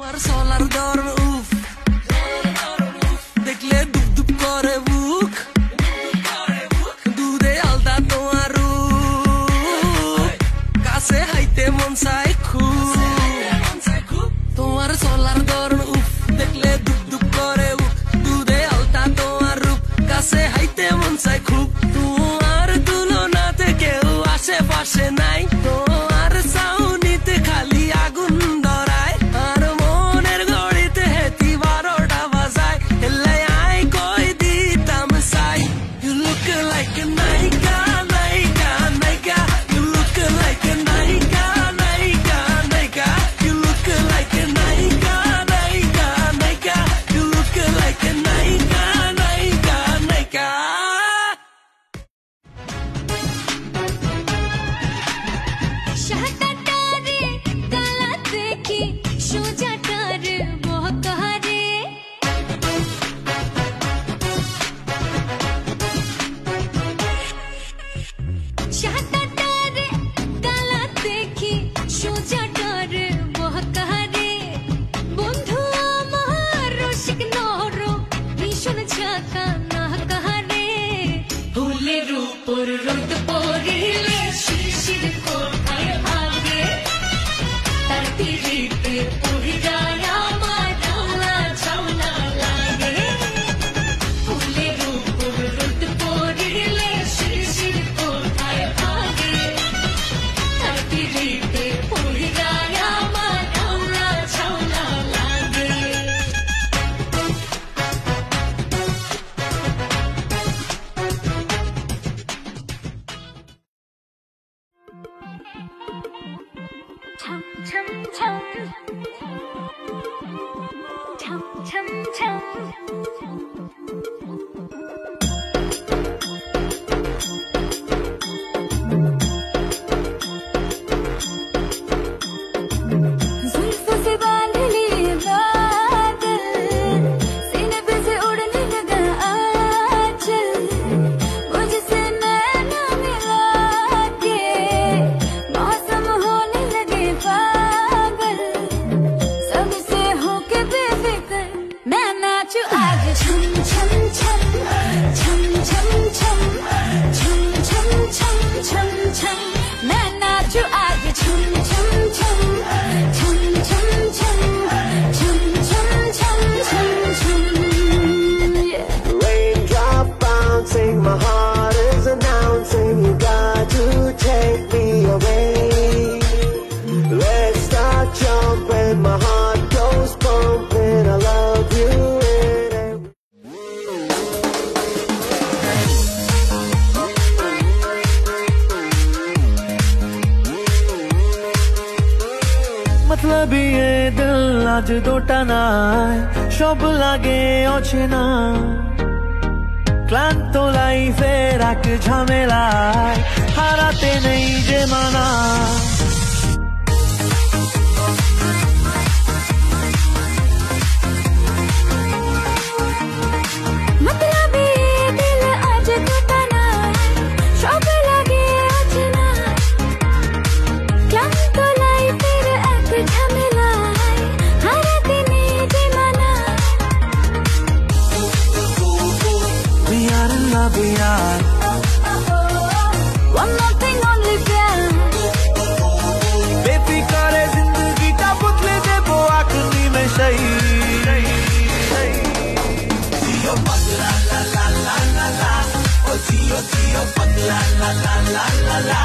তোমার সোলার দরন উফ দেখলে দুপ দুপ করে বুক দুধে আলতা তোমার রূপ কাছে হাইতে মন চাই খুব তোমার সোলার দরন উফ দেখলে দুপ দুপ করে বুক দুধে আলতা তোমার রূপ কাছে হাইতে মন চাই খুব তোমার তুলনাতে কেউ আশেপাশে নাই তোমার সাউনিতে খালি আগুন ধরায় আর মনের ঘড়িতে হেতি 12টা বাজায় এলে আই কই দিতাম সাই You look like a naika, naika, naika You look like a naika, naika, naika You look like a naika, naika, naika You look like a naika, naika, naika शहटारे काला देखी शोजाटार बहकारे शहटारे काला देखी शोजाटार बहकारे बंधु आमार रसिक नरो भीषण झाका ना कारे फुलेर ऊपर रোद पड़िले शिशिर कोठाय भागे तार पिरिते पड़ि যায় আমার ডালা ছাউনা লাগে ফুলের উপর রোদ পড়িলে শিশির কোঠায় ভাগে তার পিরিতে পড়ি যায় আমার ডালা ছাউনা লাগে Chum chum chum chum chum chum जुल्फों से बांध लिए बादल सीने पे से उड़ने लगा आंचल मुझसे नैना मिला के मौसम होने लगे पागल सबसे होके बेफिक्र मैं नाचूं आज छम छम छम छम छम छम छम छम छम छम छम मैं नाचूं आज छम छम छम छम छम छम छम छम छम छम छम yeah. Raindrop bouncing, my heart is announcing you got to take me away. Let's start jumping, my heart goes pumping. I love you in every मतलब ये दिल आज দুটা নাই সব লাগে অচেনা ক্লান্ত লাইফের এক ঝামেলায় হারাতে নেই যে মানা मतलब ये दिल आज टूटा ना সব লাগে অচেনা ক্লান্ত লাইফের এক ঝামেলায় হারাতে নেই যে মানা We are in love, we are one more thing only प्यार बेफिकर है जिंदगी का बदले दे वो आखिरी में सही जियो पगला ला ला ला ला ला ओ जियो जियो पगला ला ला ला ला ला